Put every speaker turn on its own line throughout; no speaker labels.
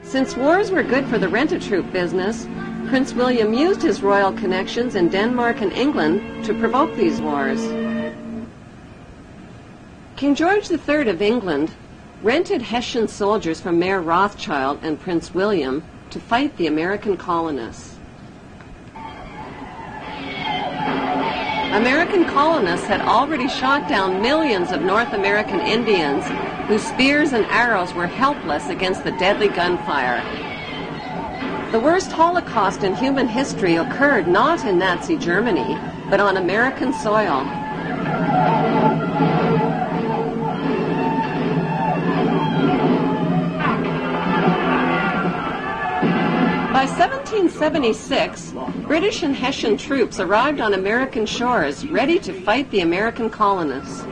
Since wars were good for the rent-a-troop business, Prince William used his royal connections in Denmark and England to provoke these wars. King George III of England rented Hessian soldiers from Mayor Rothschild and Prince William to fight the American colonists. American colonists had already shot down millions of North American Indians whose spears and arrows were helpless against the deadly gunfire. The worst Holocaust in human history occurred not in Nazi Germany, but on American soil. By 1776, British and Hessian troops arrived on American shores, ready to fight the American colonists.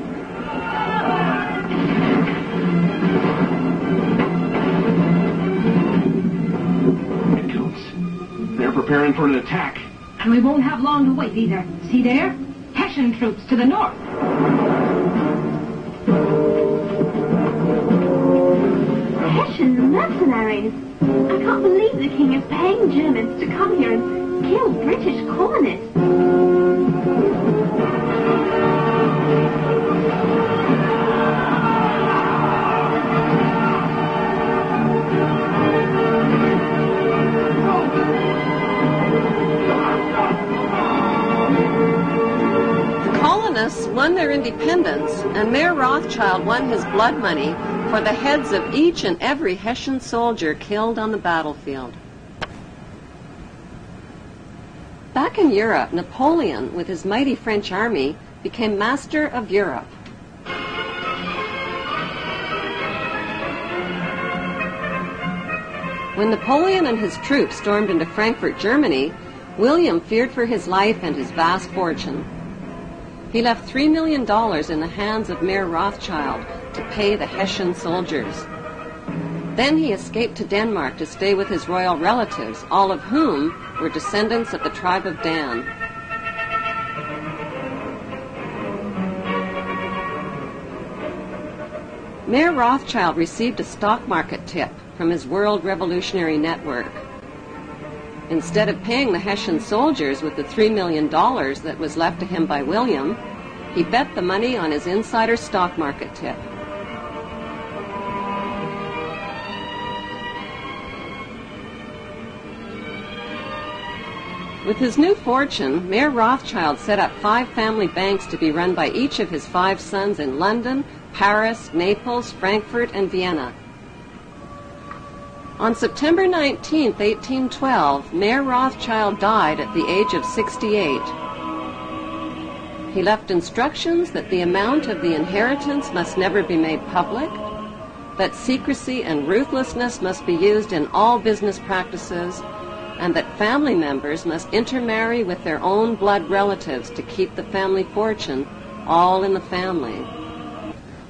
They're preparing for an attack.
And we won't have long to wait either. See there? Hessian troops to the north.
Hessian mercenaries. I can't believe the king is paying Germans to come here and kill British colonists.
The colonists won their independence, and Mayor Rothschild won his blood money for the heads of each and every Hessian soldier killed on the battlefield. Back in Europe, Napoleon, with his mighty French army, became master of Europe. When Napoleon and his troops stormed into Frankfurt, Germany, William feared for his life and his vast fortune. He left $3 million in the hands of Mayor Rothschild to pay the Hessian soldiers. Then he escaped to Denmark to stay with his royal relatives, all of whom were descendants of the tribe of Dan. Mayor Rothschild received a stock market tip from his World Revolutionary Network. Instead of paying the Hessian soldiers with the $3 million that was left to him by William, he bet the money on his insider stock market tip. With his new fortune, Mayor Rothschild set up 5 family banks to be run by each of his 5 sons in London, Paris, Naples, Frankfurt, and Vienna. On September 19, 1812, Mayor Rothschild died at the age of 68. He left instructions that the amount of the inheritance must never be made public, that secrecy and ruthlessness must be used in all business practices, and that family members must intermarry with their own blood relatives to keep the family fortune all in the family.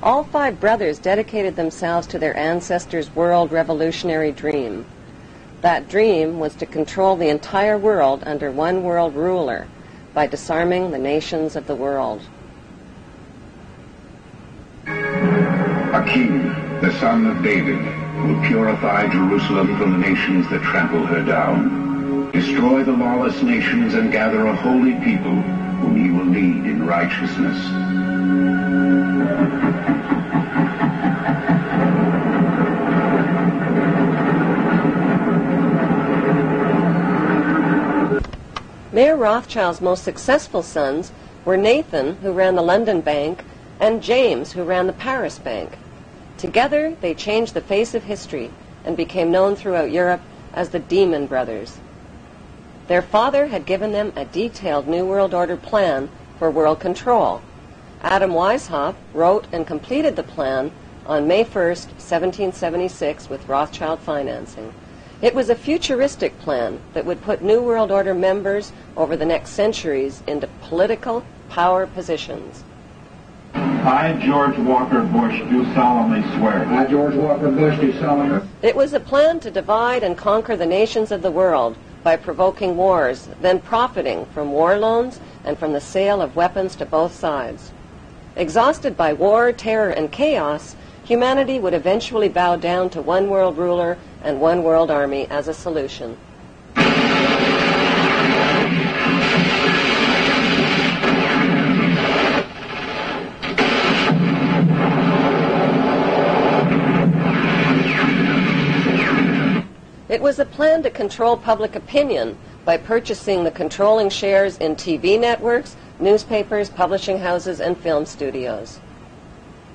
All 5 brothers dedicated themselves to their ancestors' world revolutionary dream. That dream was to control the entire world under one world ruler by disarming the nations of the world.
A king, the son of David, will purify Jerusalem from the nations that trample her down, destroy the lawless nations, and gather a holy people whom he will lead in righteousness.
Mayor Rothschild's most successful sons were Nathan, who ran the London Bank, and James, who ran the Paris Bank. Together, they changed the face of history and became known throughout Europe as the Demon Brothers. Their father had given them a detailed New World Order plan for world control. Adam Weishaupt wrote and completed the plan on May 1st, 1776, with Rothschild financing. It was a futuristic plan that would put New World Order members over the next centuries into political power positions.
I, George Walker Bush, do solemnly swear.
I, George Walker Bush, do solemnly.
It was a plan to divide and conquer the nations of the world by provoking wars, then profiting from war loans and from the sale of weapons to both sides. Exhausted by war, terror, and chaos, humanity would eventually bow down to one world ruler and one world army as a solution. It was a plan to control public opinion by purchasing the controlling shares in TV networks, newspapers, publishing houses, and film studios.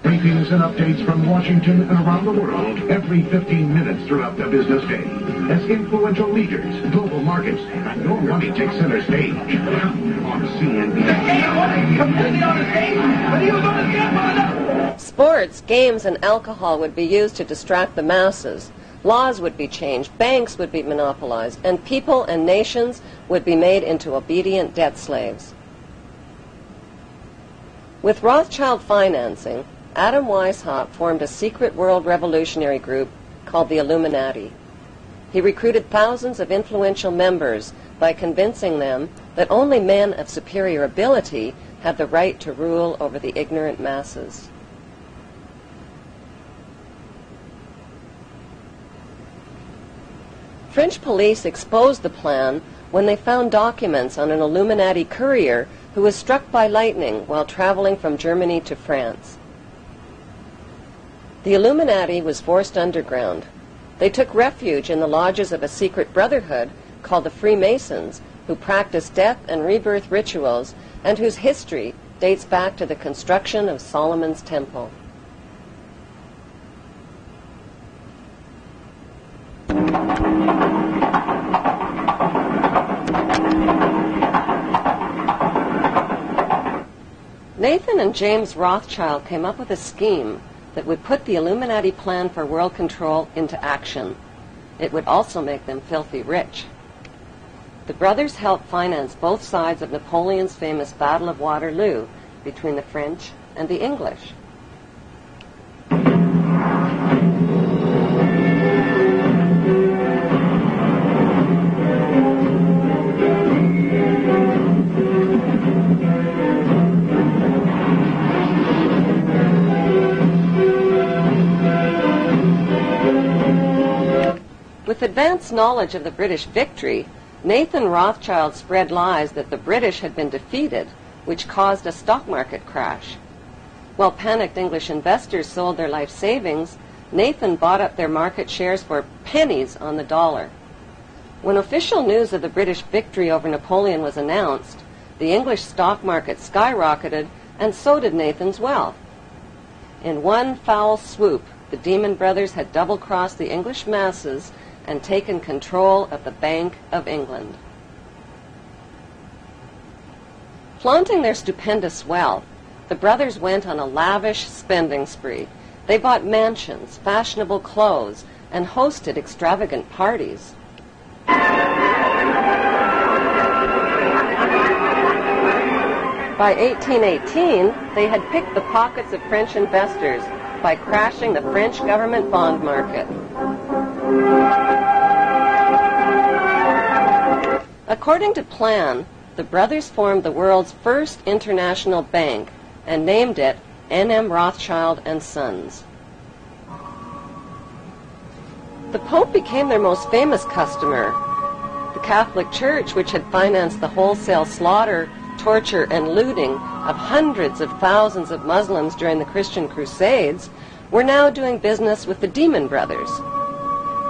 Briefings and updates from Washington and around the world every 15 minutes throughout the business day. As influential leaders, global markets, and your money take center stage. On CNBC.
Completely on the stage, but he was on the scaffold.
Sports, games, and alcohol would be used to distract the masses. Laws would be changed, banks would be monopolized, and people and nations would be made into obedient debt slaves. With Rothschild financing, Adam Weishaupt formed a secret world revolutionary group called the Illuminati. He recruited thousands of influential members by convincing them that only men of superior ability had the right to rule over the ignorant masses. French police exposed the plan when they found documents on an Illuminati courier who was struck by lightning while traveling from Germany to France. The Illuminati was forced underground. They took refuge in the lodges of a secret brotherhood called the Freemasons, who practiced death and rebirth rituals and whose history dates back to the construction of Solomon's Temple. Nathan and James Rothschild came up with a scheme that would put the Illuminati plan for world control into action. It would also make them filthy rich. The brothers helped finance both sides of Napoleon's famous Battle of Waterloo between the French and the English. With advanced knowledge of the British victory, Nathan Rothschild spread lies that the British had been defeated, which caused a stock market crash. While panicked English investors sold their life savings, Nathan bought up their market shares for pennies on the dollar. When official news of the British victory over Napoleon was announced, the English stock market skyrocketed, and so did Nathan's wealth. In one foul swoop, the Demon Brothers had double-crossed the English masses and taken control of the Bank of England. Flaunting their stupendous wealth, the brothers went on a lavish spending spree. They bought mansions, fashionable clothes, and hosted extravagant parties. By 1818, they had picked the pockets of French investors by crashing the French government bond market. According to plan, the brothers formed the world's first international bank and named it N.M. Rothschild and Sons. The Pope became their most famous customer. The Catholic Church, which had financed the wholesale slaughter, torture, and looting of hundreds of thousands of Muslims during the Christian Crusades, were now doing business with the Demon Brothers.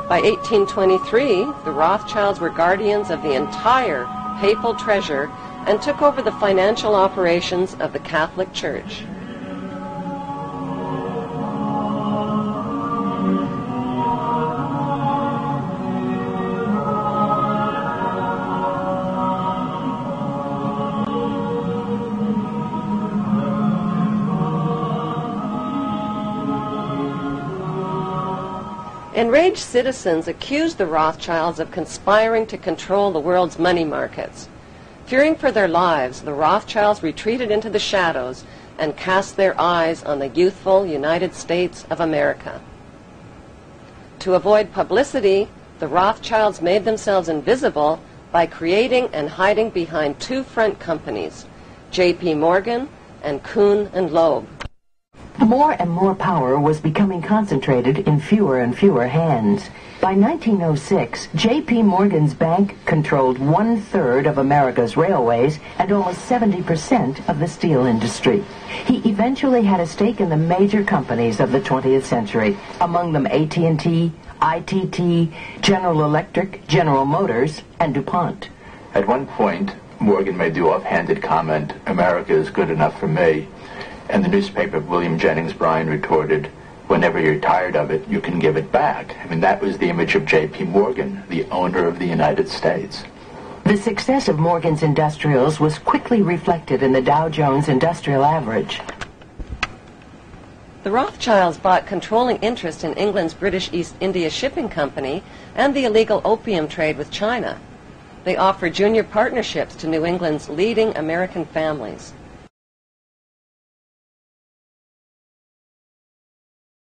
By 1823, the Rothschilds were guardians of the entire papal treasure and took over the financial operations of the Catholic Church. Enraged citizens accused the Rothschilds of conspiring to control the world's money markets. Fearing for their lives, the Rothschilds retreated into the shadows and cast their eyes on the youthful United States of America. To avoid publicity, the Rothschilds made themselves invisible by creating and hiding behind two front companies, J.P. Morgan and Kuhn and Loeb.
More and more power was becoming concentrated in fewer and fewer hands. By 1906, J.P. Morgan's bank controlled 1/3 of America's railways and almost 70% of the steel industry. He eventually had a stake in the major companies of the 20th century, among them AT&T, ITT, General Electric, General Motors, and DuPont.
At one point, Morgan made the offhanded comment, "America is good enough for me." And the newspaper of William Jennings Bryan retorted, "Whenever you're tired of it, you can give it back." I mean, that was the image of J.P. Morgan, the owner of the United States.
The success of Morgan's Industrials was quickly reflected in the Dow Jones Industrial Average.
The Rothschilds bought controlling interest in England's British East India Shipping Company and the illegal opium trade with China. They offered junior partnerships to New England's leading American families.